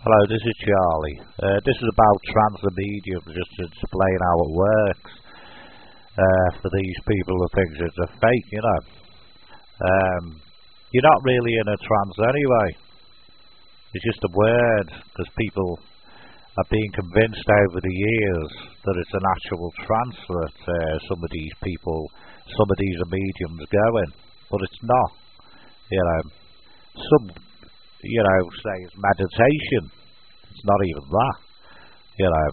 Hello, this is Charlie. This is about trance and medium, just to explain how it works for these people who think it's a fake, you know. You're not really in a trance anyway. It's just a word, because people are being convinced over the years that it's an actual trance that some of these people, some of these mediums go in, but it's not. You know, some, say it's meditation. It's not even that. You know,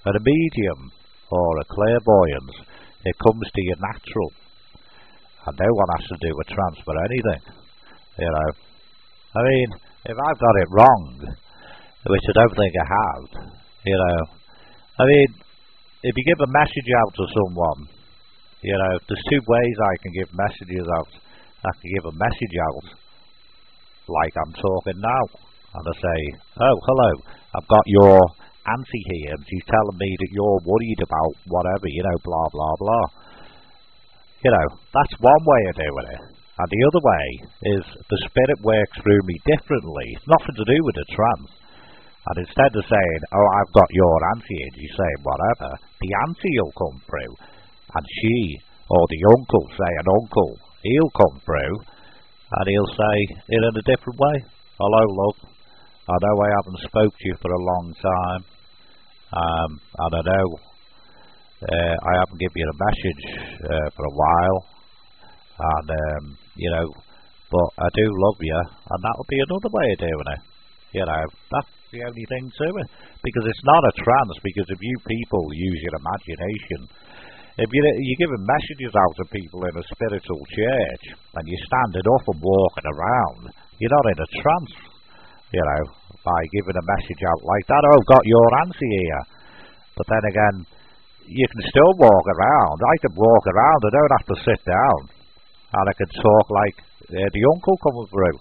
and a medium or a clairvoyance, it comes to you natural, and no one has to do a trance for anything. You know, I mean, if I've got it wrong, which I don't think I have, you know, I mean, if you give a message out to someone, you know, there's two ways I can give messages out. I can give a message out like I'm talking now, and I say, oh, hello, I've got your auntie here, and she's telling me that you're worried about whatever, you know, blah, blah, blah. You know, that's one way of doing it. And the other way is the spirit works through me differently. It's nothing to do with the trance. And instead of saying, oh, I've got your auntie, and you saying whatever, the auntie will come through, and she, or the uncle, say an uncle, he'll come through, and he'll say it in a different way. Hello, love. I know I haven't spoke to you for a long time, and I know I haven't given you a message for a while, and you know, but I do love you, and that'll be another way of doing it. You know, that's the only thing to it, because it's not a trance. Because if you people use your imagination, if you're giving messages out to people in a spiritual church, and you're standing up and walking around, you're not in a trance. You know, by giving a message out like that, oh, got your auntie here. But then again, you can still walk around. I can walk around, I don't have to sit down. And I can talk like the uncle coming through.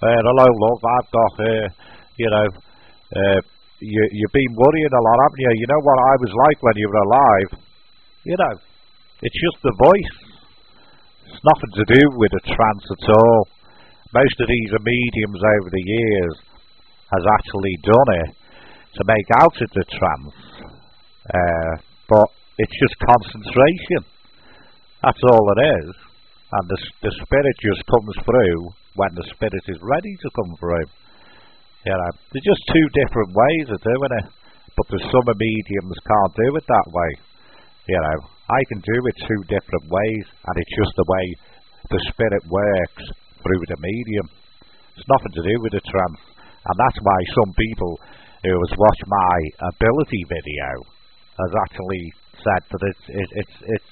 Hello, love, I've got, you've been worrying a lot, haven't you? You know what I was like when you were alive. You know, it's just the voice. It's nothing to do with a trance at all. Most of these mediums over the years has actually done it to make out it's a trance. But it's just concentration. That's all it is. And the spirit just comes through when the spirit is ready to come through. You know, there's just two different ways of doing it. But there's some mediums can't do it that way. You know, I can do it two different ways, and it's just the way the spirit works through the medium. It's nothing to do with the trance. And that's why some people who has watched my ability video has actually said that it's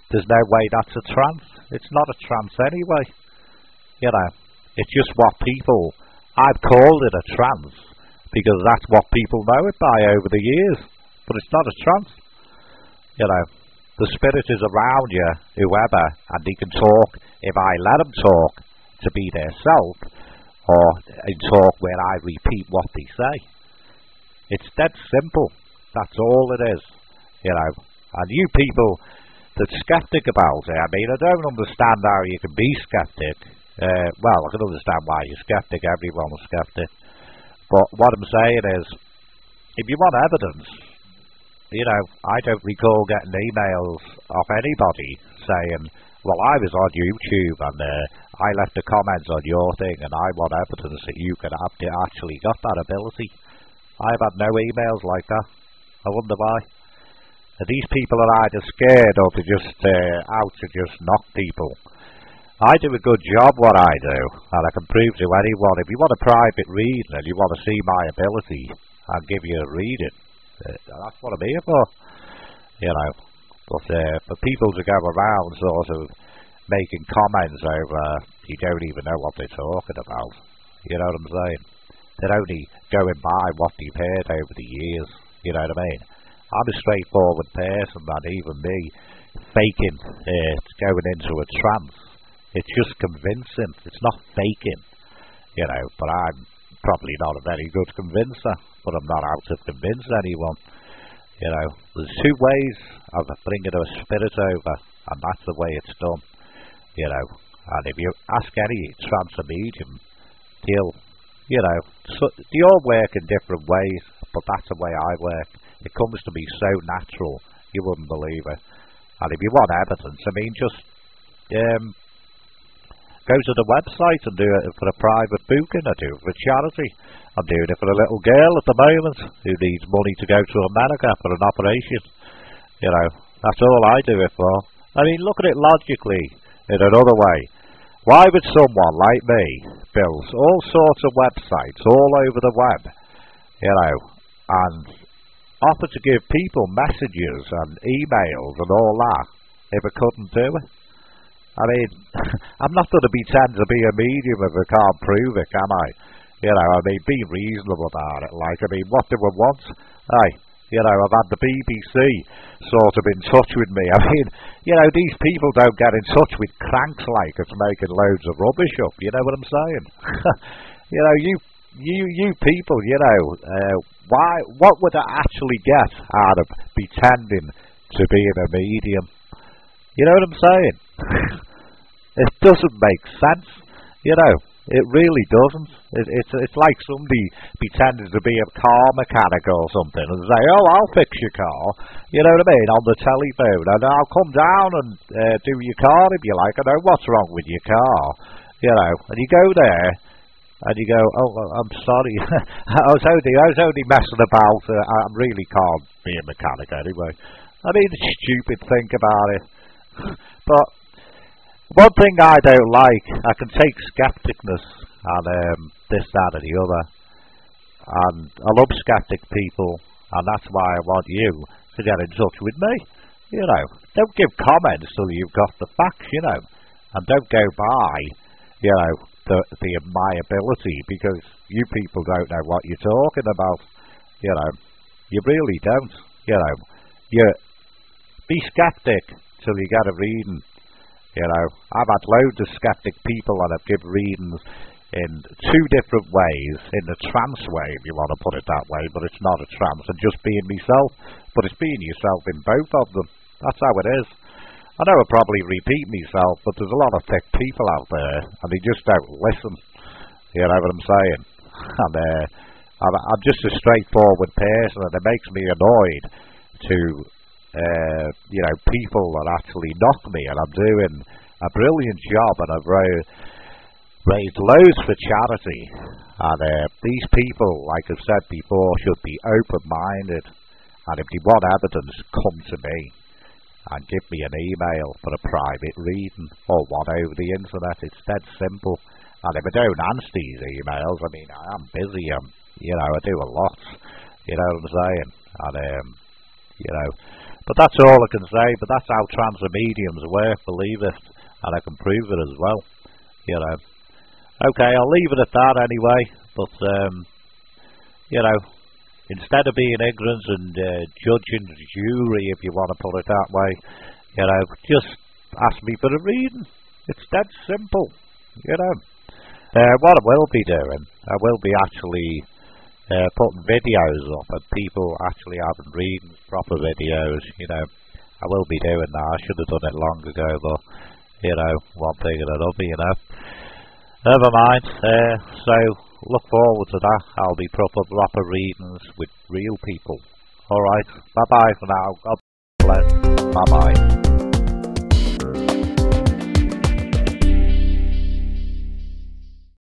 there's no way that's a trance. It's not a trance anyway. You know, it's just what people, I've called it a trance because that's what people know it by over the years. But it's not a trance. You know, the spirit is around you, whoever, and they can talk if I let them talk to be their self, or talk where I repeat what they say. It's that simple. That's all it is. You know, and you people that's skeptic about it, I mean, I don't understand how you can be skeptic. Well, I can understand why you're skeptic. Everyone's skeptic. But what I'm saying is, if you want evidence, you know, I don't recall getting emails of anybody saying, well, I was on YouTube and I left a comment on your thing and I want evidence that you could have actually got that ability. I've had no emails like that. I wonder why. These people are either scared or they're just out to just knock people. I do a good job what I do, and I can prove to anyone, if you want a private reading and you want to see my ability, I'll give you a reading. That's what I'm here for. You know, but for people to go around sort of making comments over, you don't even know what they're talking about. You know what I'm saying? They're only going by what they've heard over the years. You know what I mean? I'm a straightforward person, and even me faking going into a trance, it's just convincing. It's not faking, you know, but I'm probably not a very good convincer, but I'm not out to convince anyone. You know, there's two ways of bringing a spirit over, and that's the way it's done. You know, and if you ask any trance medium, they'll You know, so they all work in different ways, but that's the way I work. It comes to me so natural, you wouldn't believe it. And if you want evidence, I mean, just go to the website and do it for a private booking. I do it for charity. I'm doing it for a little girl at the moment who needs money to go to America for an operation. You know, that's all I do it for. I mean, look at it logically in another way. Why would someone like me build all sorts of websites all over the web, you know, and offer to give people messages and emails and all that if I couldn't do it? I mean, I'm not going to pretend to be a medium if I can't prove it, can I? You know, I mean, be reasonable about it. Like, I mean, what do I want? You know, I've had the BBC sort of in touch with me. I mean, you know, these people don't get in touch with cranks like us making loads of rubbish up. You know what I'm saying? You know, you people, you know, what would I actually get out of pretending to be a medium? You know what I'm saying? It doesn't make sense, you know. It really doesn't. It's like somebody pretending to be a car mechanic or something and say, "Oh, I'll fix your car," you know what I mean, on the telephone, and I'll come down and do your car if you like. I know what's wrong with your car, you know. And you go there and you go, "Oh, I'm sorry, I was only messing about. I really can't be a mechanic anyway." I mean, it's stupid. Think about it, but. One thing I don't like, I can take skepticness and this, that and the other, and I love skeptic people, and that's why I want you to get in touch with me. You know, don't give comments till you've got the facts, you know, and don't go by, you know, my ability, because you people don't know what you're talking about, you know. You really don't, you know. You be skeptic till you get a reading. You know, I've had loads of skeptic people and I've given readings in two different ways. In the trance way, if you want to put it that way, but it's not a trance, and just being myself. But it's being yourself in both of them. That's how it is. I know I probably repeat myself, but there's a lot of thick people out there, and they just don't listen. You know what I'm saying? And I'm just a straightforward person, and it makes me annoyed to... you know, people that actually knock me, and I'm doing a brilliant job, and I've raised loads for charity, and these people, like I've said before, should be open-minded, and if they want evidence, come to me and give me an email for a private reading or one over the internet. It's dead simple. And if I don't answer these emails, I mean, I am busy, you know, I do a lot, you know what I'm saying, and you know, but that's all I can say. But that's how trance mediums work, believe it, and I can prove it as well, you know. Okay, I'll leave it at that anyway. But you know, instead of being ignorant and judging the jury, if you want to put it that way, you know, just ask me for a reading. It's dead simple, you know. What I will be doing, I will be actually putting videos up, and people actually having readings, proper videos, you know. I will be doing that. I should have done it long ago, but, you know, one thing and another, you know. Never mind. So, look forward to that. I'll be proper readings with real people. Alright, bye-bye for now. God bless. Bye-bye.